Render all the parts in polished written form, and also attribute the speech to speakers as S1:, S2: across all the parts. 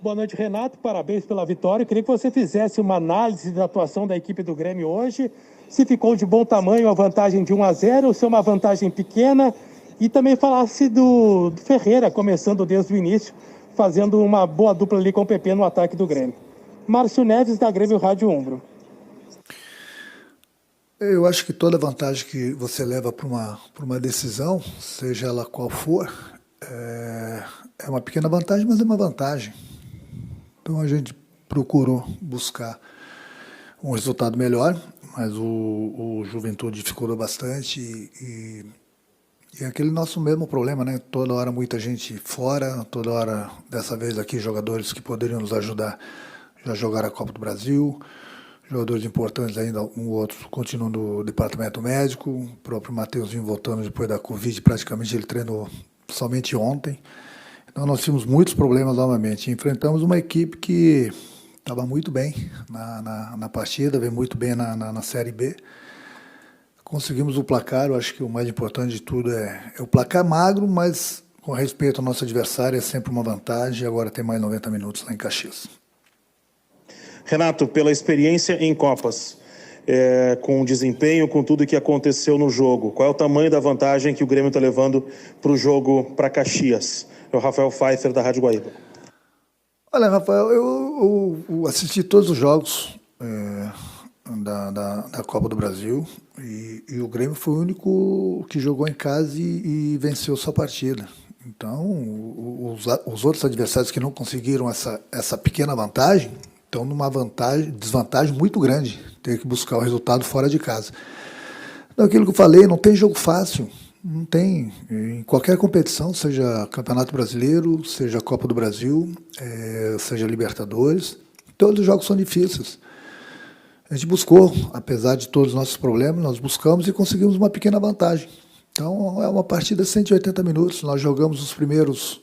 S1: Boa noite, Renato. Parabéns pela vitória. Eu queria que você fizesse uma análise da atuação da equipe do Grêmio hoje. Se ficou de bom tamanho a vantagem de 1-0, ou se é uma vantagem pequena. E também falasse do Ferreira, começando desde o início, fazendo uma boa dupla ali com o PP no ataque do Grêmio. Márcio Neves, da Grêmio Rádio Umbro.
S2: Eu acho que toda vantagem que você leva para uma decisão, seja ela qual for, é uma pequena vantagem, mas é uma vantagem. Então a gente procurou buscar um resultado melhor, mas o Juventude dificultou bastante e é aquele nosso mesmo problema, né? Toda hora muita gente fora, toda hora, dessa vez aqui, jogadores que poderiam nos ajudar já jogaram a Copa do Brasil, jogadores importantes ainda, um ou outro continuam no departamento médico, o próprio Mateuzinho voltando depois da Covid, praticamente ele treinou somente ontem. Então nós tivemos muitos problemas novamente. Enfrentamos uma equipe que estava muito bem na partida, veio muito bem na Série B. Conseguimos o placar, eu acho que o mais importante de tudo é o placar magro, mas com respeito ao nosso adversário é sempre uma vantagem. Agora tem mais 90 minutos lá em Caxias.
S3: Renato, pela experiência em Copas, com o desempenho, com tudo que aconteceu no jogo, qual é o tamanho da vantagem que o Grêmio está levando para o jogo para Caxias? É o Rafael Pfeiffer, da Rádio Guaíba.
S2: Olha, Rafael, eu assisti todos os jogos da Copa do Brasil e o Grêmio foi o único que jogou em casa e venceu sua partida. Então, os outros adversários que não conseguiram essa pequena vantagem estão numa desvantagem muito grande, ter que buscar o resultado fora de casa. Então, aquilo que eu falei, não tem jogo fácil, não tem. Em qualquer competição, seja Campeonato Brasileiro, seja Copa do Brasil, seja Libertadores, todos os jogos são difíceis. A gente buscou, apesar de todos os nossos problemas, nós buscamos e conseguimos uma pequena vantagem. Então, é uma partida de 180 minutos, nós jogamos os primeiros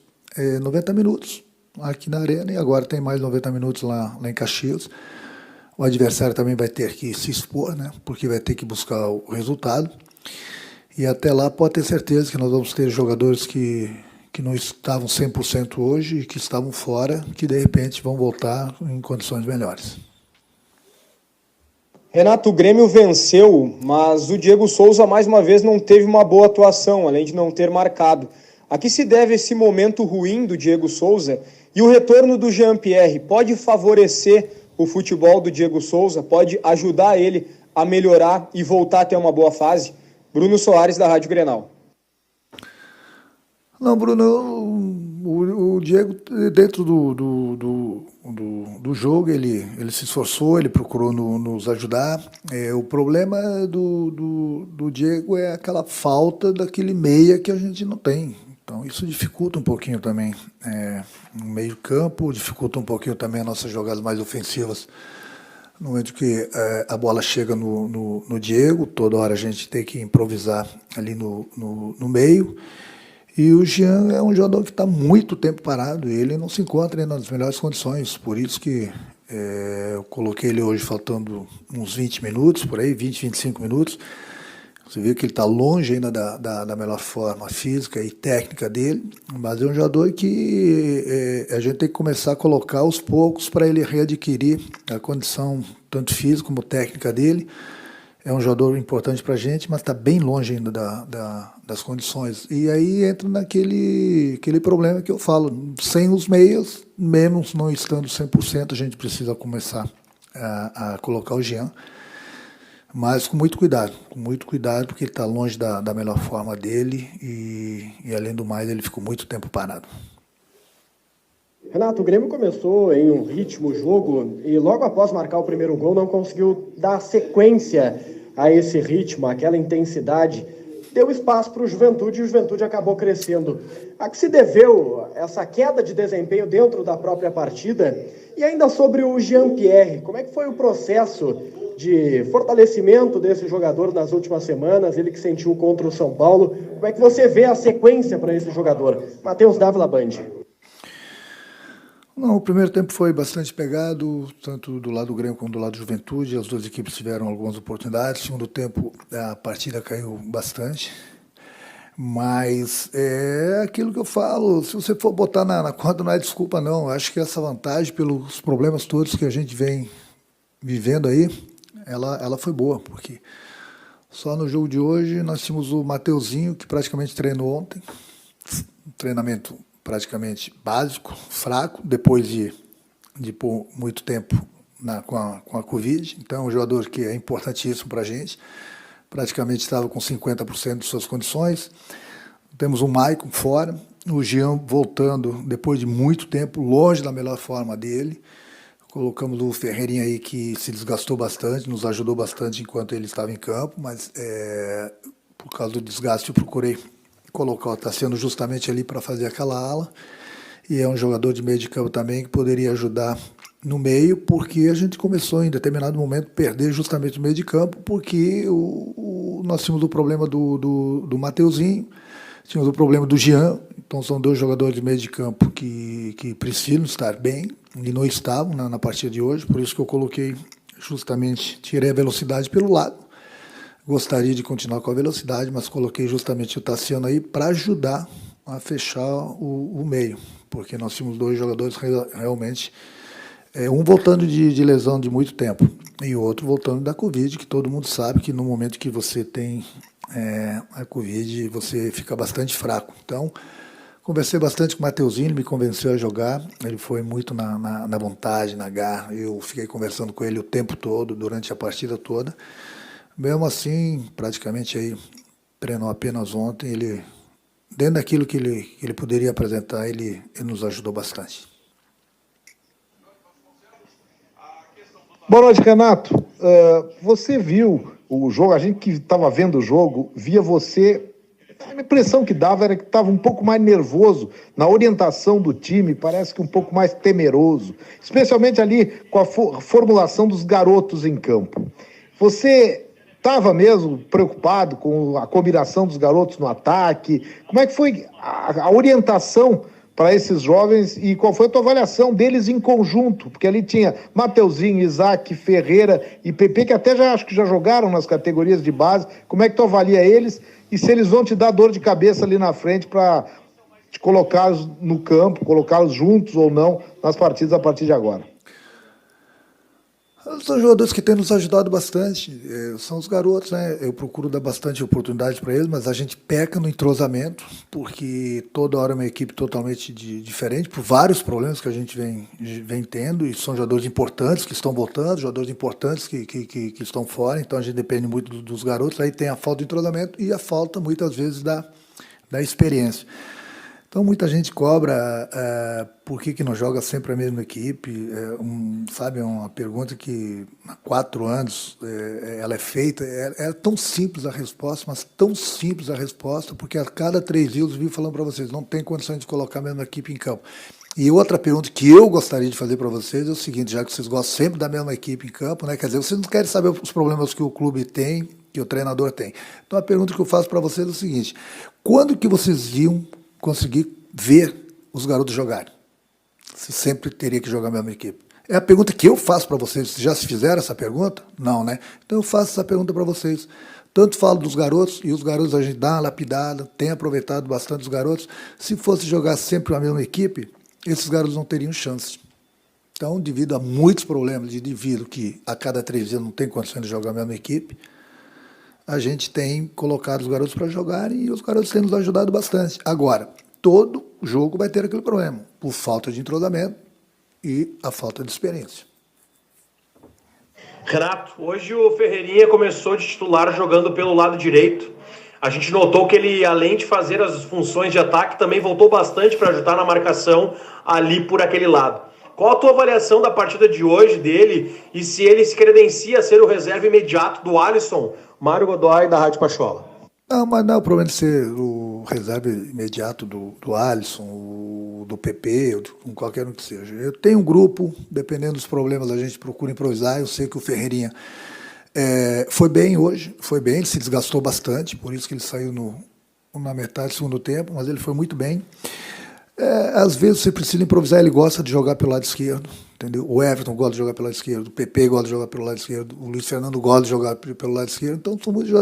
S2: 90 minutos, aqui na Arena, e agora tem mais 90 minutos lá em Caxias. O adversário também vai ter que se expor, né? Porque vai ter que buscar o resultado. E até lá pode ter certeza que nós vamos ter jogadores que não estavam 100% hoje e que estavam fora, que de repente vão voltar em condições melhores.
S4: Renato, o Grêmio venceu, mas o Diego Souza mais uma vez não teve uma boa atuação, além de não ter marcado. A que se deve esse momento ruim do Diego Souza? E o retorno do Jean-Pierre pode favorecer o futebol do Diego Souza? Pode ajudar ele a melhorar e voltar a ter uma boa fase? Bruno Soares, da Rádio Grenal.
S2: Não, Bruno, o Diego, dentro do jogo, ele se esforçou, ele procurou nos ajudar. O problema do Diego é aquela falta daquele meia que a gente não tem. Então isso dificulta um pouquinho também no meio campo, dificulta um pouquinho também as nossas jogadas mais ofensivas. No momento que a bola chega no Diego, toda hora a gente tem que improvisar ali no meio. E o Jean é um jogador que está muito tempo parado e ele não se encontra nas melhores condições. Por isso que eu coloquei ele hoje faltando uns 20 minutos, por aí, 20, 25 minutos. Você vê que ele está longe ainda da melhor forma física e técnica dele, mas é um jogador que a gente tem que começar a colocar aos poucos para ele readquirir a condição tanto física como técnica dele. É um jogador importante para a gente, mas está bem longe ainda das condições. E aí entra aquele problema que eu falo, sem os meias, menos não estando 100%, a gente precisa começar a colocar o Jean. Mas com muito cuidado, porque ele está longe da melhor forma dele e, além do mais, ele ficou muito tempo parado.
S4: Renato, o Grêmio começou em um ritmo jogo e logo após marcar o primeiro gol não conseguiu dar sequência a esse ritmo, aquela intensidade. Deu espaço para o Juventude e o Juventude acabou crescendo. A que se deveu essa queda de desempenho dentro da própria partida? E ainda sobre o Jean-Pierre, como é que foi o processo de fortalecimento desse jogador nas últimas semanas, ele que sentiu contra o São Paulo? Como é que você vê a sequência para esse jogador? Matheus Dávila, Band.
S2: Não, o primeiro tempo foi bastante pegado, tanto do lado do Grêmio como do lado do Juventude. As duas equipes tiveram algumas oportunidades. No segundo tempo, a partida caiu bastante. Mas é aquilo que eu falo, se você for botar na conta, não é desculpa não. Eu acho que essa vantagem, pelos problemas todos que a gente vem vivendo aí, ela foi boa, porque só no jogo de hoje nós tínhamos o Mateuzinho, que praticamente treinou ontem, um treinamento praticamente básico, fraco, depois de pôr muito tempo com a Covid. Então é um jogador que é importantíssimo para a gente, praticamente estava com 50% de suas condições. Temos o Maicon fora, o Jean voltando depois de muito tempo, longe da melhor forma dele. Colocamos o Ferreirinha aí, que se desgastou bastante, nos ajudou bastante enquanto ele estava em campo, mas por causa do desgaste eu procurei colocar o Tassiano justamente ali para fazer aquela ala. E é um jogador de meio de campo também que poderia ajudar no meio, porque a gente começou em determinado momento a perder justamente o meio de campo, porque nós tínhamos o problema do Mateuzinho, tínhamos o problema do Jean. Então são dois jogadores de meio de campo que precisam estar bem e não estavam na partida de hoje, por isso que eu coloquei justamente, tirei a velocidade pelo lado. Gostaria de continuar com a velocidade, mas coloquei justamente o Tassiano aí para ajudar a fechar o meio, porque nós tínhamos dois jogadores realmente, um voltando de lesão de muito tempo e o outro voltando da Covid, que todo mundo sabe que no momento que você tem a Covid, você fica bastante fraco. Então, conversei bastante com o Mateuzinho, ele me convenceu a jogar, ele foi muito na vontade, na garra, eu fiquei conversando com ele o tempo todo, durante a partida toda. Mesmo assim, praticamente aí, treinou apenas ontem, ele, dentro daquilo que ele poderia apresentar, ele nos ajudou bastante.
S5: Boa noite, Renato. Você viu o jogo, a gente que estava vendo o jogo, via você, a impressão que dava era que estava um pouco mais nervoso na orientação do time, parece que um pouco mais temeroso, especialmente ali com a formulação dos garotos em campo. Você estava mesmo preocupado com a combinação dos garotos no ataque? Como é que foi a orientação para esses jovens e qual foi a tua avaliação deles em conjunto? Porque ali tinha Mateuzinho, Isaac, Ferreira e PP, que até acho que já jogaram nas categorias de base. Como é que tu avalia eles e se eles vão te dar dor de cabeça ali na frente para te colocá-los no campo, colocá-los juntos ou não nas partidas a partir de agora?
S2: São jogadores que têm nos ajudado bastante, são os garotos, né? Eu procuro dar bastante oportunidade para eles, mas a gente peca no entrosamento, porque toda hora é uma equipe totalmente diferente, por vários problemas que a gente vem tendo, e são jogadores importantes que estão voltando, jogadores importantes que estão fora, então a gente depende muito dos garotos, aí tem a falta de entrosamento e a falta, muitas vezes, da experiência. Então, muita gente cobra por que não joga sempre a mesma equipe. Sabe, é uma pergunta que há 4 anos ela é feita. É tão simples a resposta, mas tão simples a resposta, porque a cada 3 dias eu vivo falando para vocês, não tem condição de colocar a mesma equipe em campo. E outra pergunta que eu gostaria de fazer para vocês é o seguinte, já que vocês gostam sempre da mesma equipe em campo, né? Quer dizer, vocês não querem saber os problemas que o clube tem, que o treinador tem. Então, a pergunta que eu faço para vocês é o seguinte, quando que vocês iam conseguir ver os garotos jogarem? Se sempre teria que jogar a mesma equipe. É a pergunta que eu faço para vocês. Vocês já se fizeram essa pergunta? Não, né? Então eu faço essa pergunta para vocês. Tanto falo dos garotos, e os garotos a gente dá uma lapidada, tem aproveitado bastante os garotos. Se fosse jogar sempre a mesma equipe, esses garotos não teriam chance. Então, devido a muitos problemas, devido que a cada 3 dias não tem condições de jogar a mesma equipe, a gente tem colocado os garotos para jogarem e os garotos têm nos ajudado bastante. Agora, todo jogo vai ter aquele problema, por falta de entrosamento e a falta de experiência.
S6: Renato, hoje o Ferreirinha começou de titular jogando pelo lado direito. A gente notou que ele, além de fazer as funções de ataque, também voltou bastante para ajudar na marcação ali por aquele lado. Qual a tua avaliação da partida de hoje dele e se ele se credencia a ser o reserva imediato do Alisson? Mário Godoy, da Rádio Pachola.
S2: Não, mas não é o problema de ser o reserva imediato do Alisson, do PP, ou qualquer um que seja. Eu tenho um grupo, dependendo dos problemas a gente procura improvisar. Eu sei que o Ferreirinha foi bem hoje, ele se desgastou bastante, por isso que ele saiu na metade do segundo tempo, mas ele foi muito bem. Às vezes você precisa improvisar, ele gosta de jogar pelo lado esquerdo, entendeu? O Everton gosta de jogar pelo lado esquerdo, o PP gosta de jogar pelo lado esquerdo, o Luiz Fernando gosta de jogar pelo lado esquerdo, então são muitos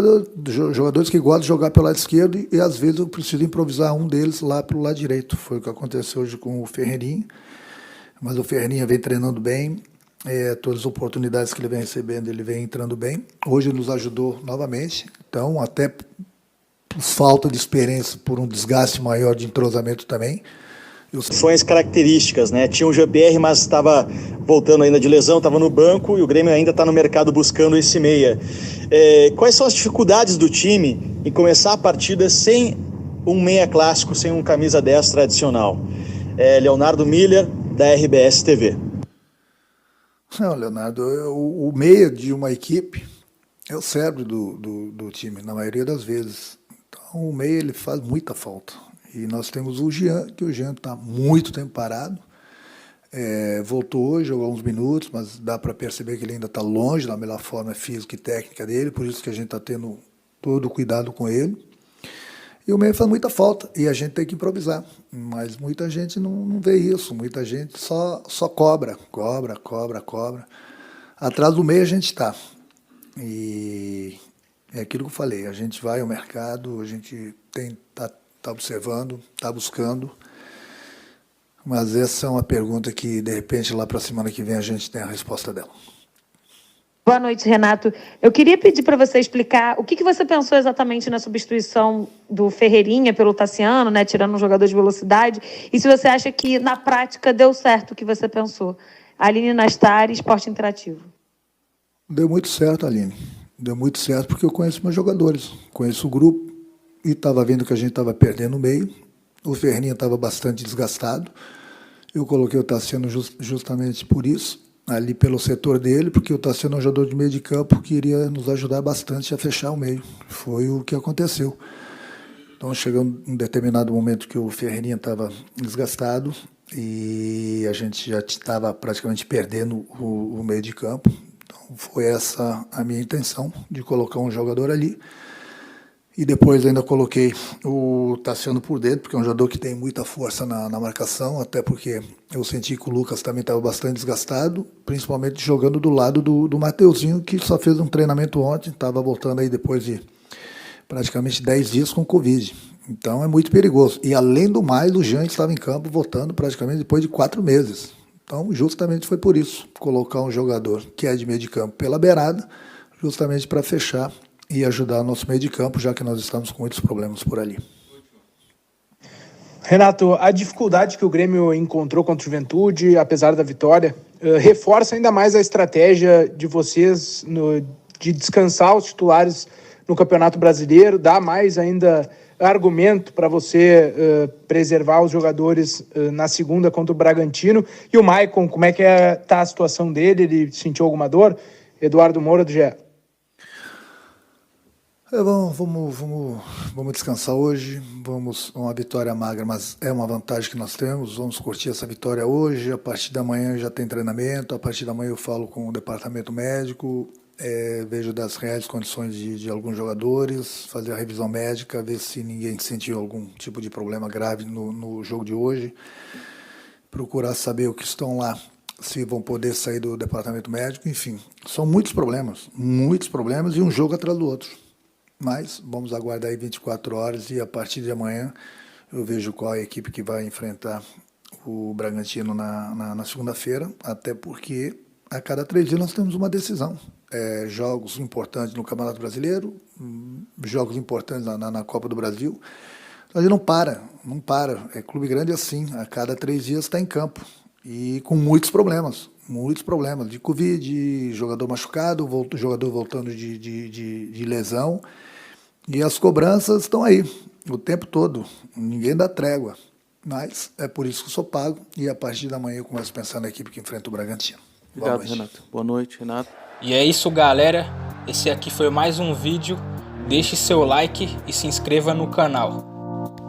S2: jogadores que gostam de jogar pelo lado esquerdo e às vezes eu preciso improvisar um deles lá pelo lado direito. Foi o que aconteceu hoje com o Ferreirinha, mas o Ferreirinha vem treinando bem, todas as oportunidades que ele vem recebendo, ele vem entrando bem. Hoje ele nos ajudou novamente, então até por falta de experiência, por um desgaste maior de entrosamento também.
S7: Funções características, né? Tinha o Jean-Pierre, mas estava voltando ainda de lesão, estava no banco e o Grêmio ainda está no mercado buscando esse meia. Quais são as dificuldades do time em começar a partida sem um meia clássico, sem um camisa 10 tradicional? Leonardo Miller, da RBS TV.
S2: Não, Leonardo, o meia de uma equipe é o cérebro do time, na maioria das vezes. Então o meia ele faz muita falta. E nós temos o Jean, que o Jean está muito tempo parado. Voltou hoje, jogou uns minutos, mas dá para perceber que ele ainda está longe da melhor forma física e técnica dele, por isso que a gente está tendo todo o cuidado com ele. E o meio faz muita falta, e a gente tem que improvisar. Mas muita gente não vê isso, muita gente só cobra. Atrás do meio a gente está. E é aquilo que eu falei, a gente vai ao mercado, a gente está observando, está buscando, mas essa é uma pergunta que, de repente, lá para a semana que vem a gente tem a resposta dela.
S8: Boa noite, Renato. Eu queria pedir para você explicar o que você pensou exatamente na substituição do Ferreirinha pelo Tassiano, né, tirando um jogador de velocidade, e se você acha que, na prática, deu certo o que você pensou. Aline Nastari, Esporte Interativo.
S2: Deu muito certo, Aline. Deu muito certo porque eu conheço meus jogadores, conheço o grupo, e estava vendo que a gente estava perdendo o meio. O Ferreirinha estava bastante desgastado. Eu coloquei o Tassiano justamente por isso, ali pelo setor dele, porque o Tassiano é um jogador de meio de campo que iria nos ajudar bastante a fechar o meio. Foi o que aconteceu. Então chegou um determinado momento que o Ferreirinha estava desgastado e a gente já estava praticamente perdendo o meio de campo. Então foi essa a minha intenção, de colocar um jogador ali. E depois ainda coloquei o Tassiano por dentro, porque é um jogador que tem muita força na marcação, até porque eu senti que o Lucas também estava bastante desgastado, principalmente jogando do lado do Mateuzinho, que só fez um treinamento ontem, estava voltando aí depois de praticamente 10 dias com Covid. Então é muito perigoso. E além do mais, o Jean estava em campo voltando praticamente depois de 4 meses. Então justamente foi por isso, colocar um jogador que é de meio de campo pela beirada, justamente para fechar e ajudar o nosso meio de campo, já que nós estamos com muitos problemas por ali.
S9: Renato, a dificuldade que o Grêmio encontrou contra o Juventude, apesar da vitória, reforça ainda mais a estratégia de vocês de descansar os titulares no Campeonato Brasileiro, dá mais ainda argumento para você preservar os jogadores na segunda contra o Bragantino. E o Maicon, como é que está a situação dele? Ele sentiu alguma dor? Eduardo Moura, do GE.
S2: Vamos descansar hoje, uma vitória magra, mas é uma vantagem que nós temos, vamos curtir essa vitória hoje, a partir da manhã já tem treinamento, a partir da manhã eu falo com o departamento médico, vejo das reais condições de alguns jogadores, fazer a revisão médica, ver se ninguém sentiu algum tipo de problema grave no jogo de hoje, procurar saber o que estão lá, se vão poder sair do departamento médico, enfim, são muitos problemas e um jogo atrás do outro. Mas vamos aguardar aí 24 horas e a partir de amanhã eu vejo qual é a equipe que vai enfrentar o Bragantino na segunda-feira, até porque a cada 3 dias nós temos uma decisão. Jogos importantes no Campeonato Brasileiro, jogos importantes na Copa do Brasil. A gente não para. Clube grande assim, a cada 3 dias está em campo e com muitos problemas de Covid, de jogador machucado, jogador voltando de lesão. E as cobranças estão aí o tempo todo, ninguém dá trégua. Mas é por isso que eu sou pago e a partir da manhã eu começo a pensar na equipe que enfrenta o Bragantino.
S10: Obrigado, Renato. Boa noite, Renato.
S11: E é isso, galera. Esse aqui foi mais um vídeo. Deixe seu like e se inscreva no canal.